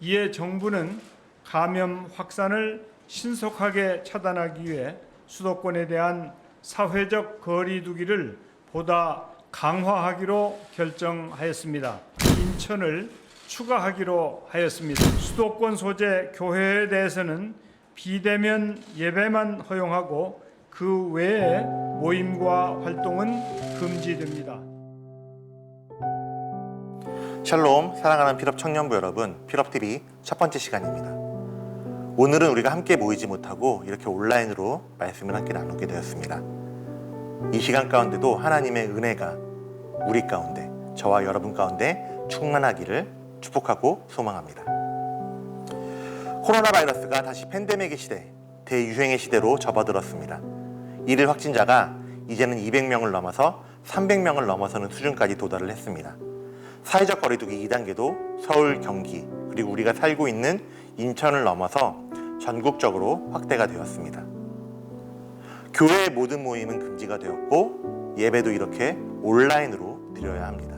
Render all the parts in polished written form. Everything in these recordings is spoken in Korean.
이에 정부는 감염 확산을 신속하게 차단하기 위해 수도권에 대한 사회적 거리 두기를 보다 강화하기로 결정하였습니다. 인천을 추가하기로 하였습니다. 수도권 소재 교회에 대해서는 비대면 예배만 허용하고 그 외의 모임과 활동은 금지됩니다. 샬롬, 사랑하는 필업 청년부 여러분, 필업TV 첫 번째 시간입니다. 오늘은 우리가 함께 모이지 못하고 이렇게 온라인으로 말씀을 함께 나누게 되었습니다. 이 시간 가운데도 하나님의 은혜가 우리 가운데, 저와 여러분 가운데 충만하기를 축복하고 소망합니다. 코로나 바이러스가 다시 팬데믹의 시대, 대유행의 시대로 접어들었습니다. 일일 확진자가 이제는 200명을 넘어서 300명을 넘어서는 수준까지 도달을 했습니다. 사회적 거리두기 2단계도 서울, 경기, 그리고 우리가 살고 있는 인천을 넘어서 전국적으로 확대가 되었습니다. 교회의 모든 모임은 금지가 되었고 예배도 이렇게 온라인으로 드려야 합니다.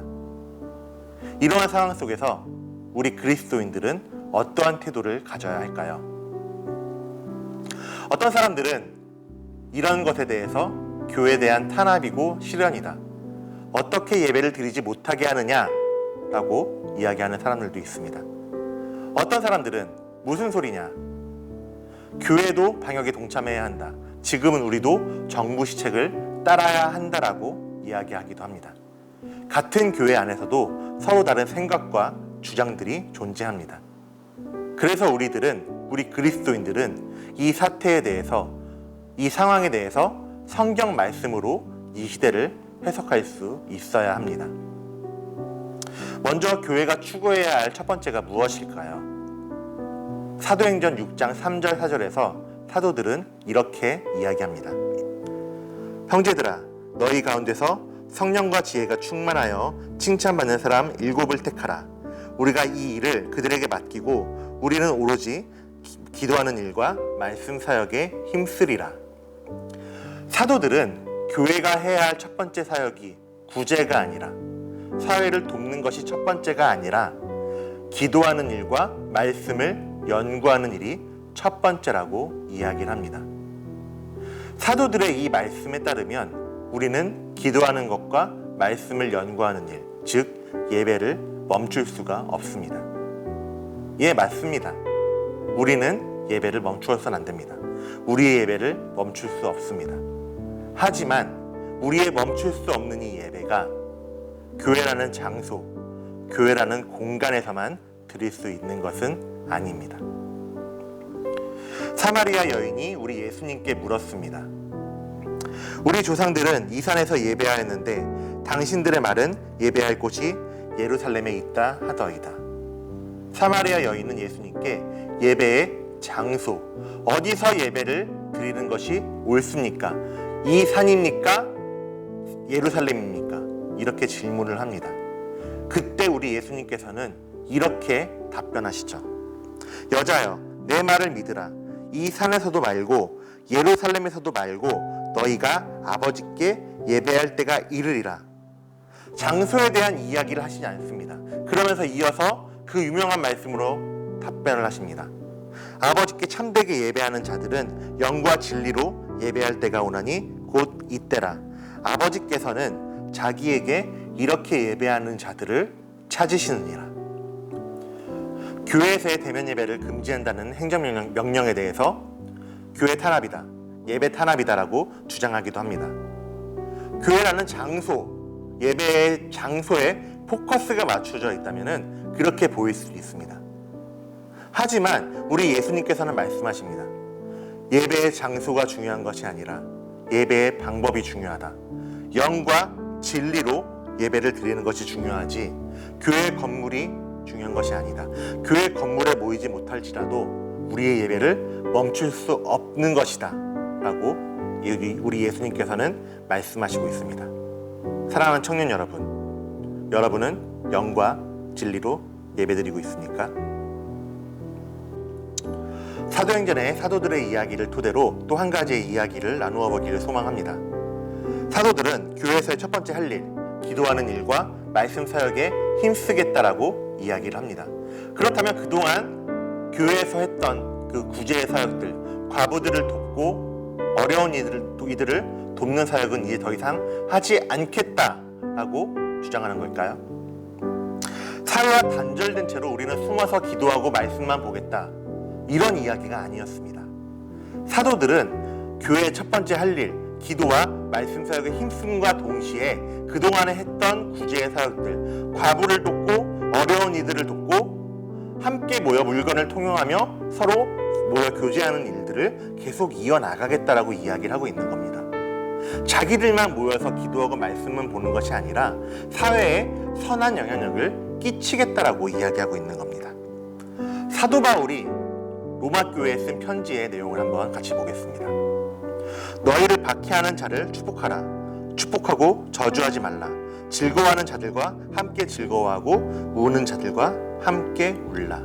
이러한 상황 속에서 우리 그리스도인들은 어떠한 태도를 가져야 할까요? 어떤 사람들은 이런 것에 대해서 교회에 대한 탄압이고 시련이다, 어떻게 예배를 드리지 못하게 하느냐 라고 이야기하는 사람들도 있습니다. 어떤 사람들은 무슨 소리냐, 교회도 방역에 동참해야 한다, 지금은 우리도 정부 시책을 따라야 한다라고 이야기하기도 합니다. 같은 교회 안에서도 서로 다른 생각과 주장들이 존재합니다. 그래서 우리 그리스도인들은 이 사태에 대해서, 이 상황에 대해서 성경 말씀으로 이 시대를 해석할 수 있어야 합니다. 먼저 교회가 추구해야 할 첫 번째가 무엇일까요? 사도행전 6장 3절 4절에서 사도들은 이렇게 이야기합니다. 형제들아, 너희 가운데서 성령과 지혜가 충만하여 칭찬받는 사람 7을 택하라. 우리가 이 일을 그들에게 맡기고 우리는 오로지 기도하는 일과 말씀 사역에 힘쓰리라. 사도들은 교회가 해야 할 첫 번째 사역이 구제가 아니라, 사회를 돕는 것이 첫 번째가 아니라 기도하는 일과 말씀을 연구하는 일이 첫 번째라고 이야기를 합니다. 사도들의 이 말씀에 따르면 우리는 기도하는 것과 말씀을 연구하는 일, 즉 예배를 멈출 수가 없습니다. 예, 맞습니다. 우리는 예배를 멈추어서는 안 됩니다. 우리의 예배를 멈출 수 없습니다. 하지만 우리의 멈출 수 없는 이 예배가 교회라는 장소, 교회라는 공간에서만 드릴 수 있는 것은 아닙니다. 사마리아 여인이 우리 예수님께 물었습니다. 우리 조상들은 이 산에서 예배하였는데 당신들의 말은 예배할 곳이 예루살렘에 있다 하더이다. 사마리아 여인은 예수님께 예배의 장소, 어디서 예배를 드리는 것이 옳습니까? 이 산입니까? 예루살렘입니까? 이렇게 질문을 합니다. 그때 우리 예수님께서는 이렇게 답변하시죠. 여자여, 내 말을 믿으라. 이 산에서도 말고 예루살렘에서도 말고 너희가 아버지께 예배할 때가 이르리라. 장소에 대한 이야기를 하시지 않습니다. 그러면서 이어서 그 유명한 말씀으로 답변을 하십니다. 아버지께 참되게 예배하는 자들은 영과 진리로 예배할 때가 오나니 곧 이때라. 아버지께서는 자기에게 이렇게 예배하는 자들을 찾으시느니라. 교회에서의 대면 예배를 금지한다는 행정명령에 대해서 교회 탄압이다, 예배 탄압이다라고 주장하기도 합니다. 교회라는 장소, 예배의 장소에 포커스가 맞춰져 있다면 그렇게 보일 수 있습니다. 하지만 우리 예수님께서는 말씀하십니다. 예배의 장소가 중요한 것이 아니라 예배의 방법이 중요하다. 영과 진리로 예배를 드리는 것이 중요하지 교회 건물이 중요한 것이 아니다. 교회 건물에 모이지 못할지라도 우리의 예배를 멈출 수 없는 것이다 라고 우리 예수님께서는 말씀하시고 있습니다. 사랑하는 청년 여러분, 여러분은 영과 진리로 예배드리고 있습니까? 사도행전의 사도들의 이야기를 토대로 또 한 가지의 이야기를 나누어 보기를 소망합니다. 사도들은 교회에서의 첫 번째 할 일, 기도하는 일과 말씀 사역에 힘쓰겠다라고 이야기를 합니다. 그렇다면 그동안 교회에서 했던 그 구제의 사역들, 과부들을 돕고 어려운 이들을 돕는 사역은 이제 더 이상 하지 않겠다라고 주장하는 걸까요? 사회와 단절된 채로 우리는 숨어서 기도하고 말씀만 보겠다, 이런 이야기가 아니었습니다. 사도들은 교회의 첫 번째 할 일, 기도와 말씀 사역에 힘쓰음과 동시에 그동안에 했던 구제의 사역들, 과부를 돕고 어려운 이들을 돕고 함께 모여 물건을 통용하며 서로 모여 교제하는 일들을 계속 이어나가겠다라고 이야기를 하고 있는 겁니다. 자기들만 모여서 기도하고 말씀만 보는 것이 아니라 사회에 선한 영향력을 끼치겠다라고 이야기하고 있는 겁니다. 사도 바울이 로마 교회에 쓴 편지의 내용을 한번 같이 보겠습니다. 너희를 박해하는 자를 축복하라. 축복하고 저주하지 말라. 즐거워하는 자들과 함께 즐거워하고 우는 자들과 함께 울라.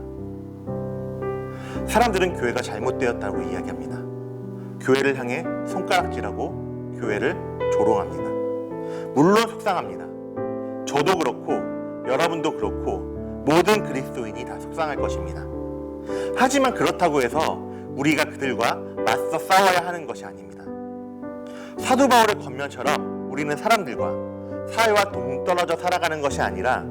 사람들은 교회가 잘못되었다고 이야기합니다. 교회를 향해 손가락질하고 교회를 조롱합니다. 물론 속상합니다. 저도 그렇고 여러분도 그렇고 모든 그리스도인이 다 속상할 것입니다. 하지만 그렇다고 해서 우리가 그들과 맞서 싸워야 하는 것이 아닙니다. 사도 바울의 권면처럼 우리는 사람들과 사회와 동떨어져 살아가는 것이 아니라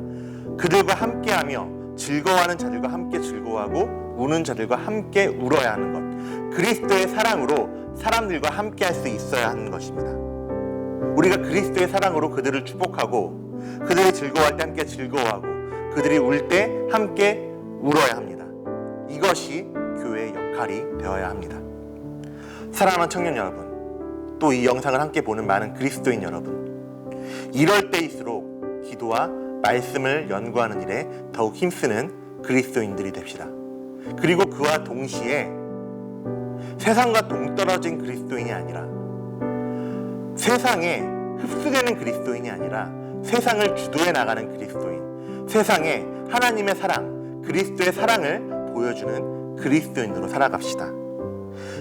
그들과 함께하며 즐거워하는 자들과 함께 즐거워하고 우는 자들과 함께 울어야 하는 것, 그리스도의 사랑으로 사람들과 함께할 수 있어야 하는 것입니다. 우리가 그리스도의 사랑으로 그들을 축복하고 그들이 즐거워할 때 함께 즐거워하고 그들이 울 때 함께 울어야 합니다. 이것이 교회의 역할이 되어야 합니다. 사랑하는 청년 여러분, 또 이 영상을 함께 보는 많은 그리스도인 여러분, 이럴 때일수록 기도와 말씀을 연구하는 일에 더욱 힘쓰는 그리스도인들이 됩시다. 그리고 그와 동시에 세상과 동떨어진 그리스도인이 아니라 세상에 흡수되는 그리스도인이 아니라 세상을 주도해 나가는 그리스도인, 세상에 하나님의 사랑, 그리스도의 사랑을 보여주는 그리스도인으로 살아갑시다.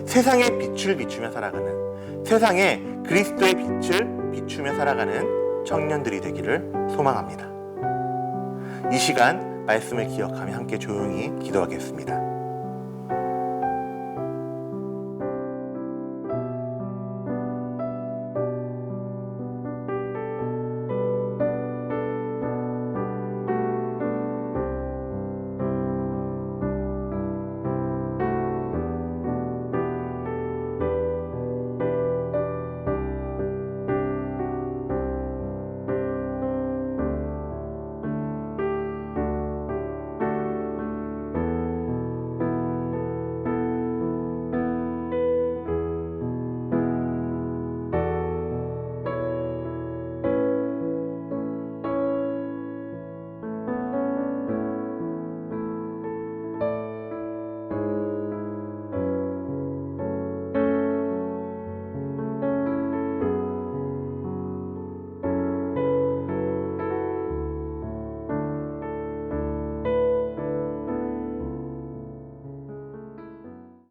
세상에 빛을 비추며 살아가는, 세상에 그리스도의 빛을 비추며 살아가는 청년들이 되기를 소망합니다. 이 시간 말씀을 기억하며 함께 조용히 기도하겠습니다.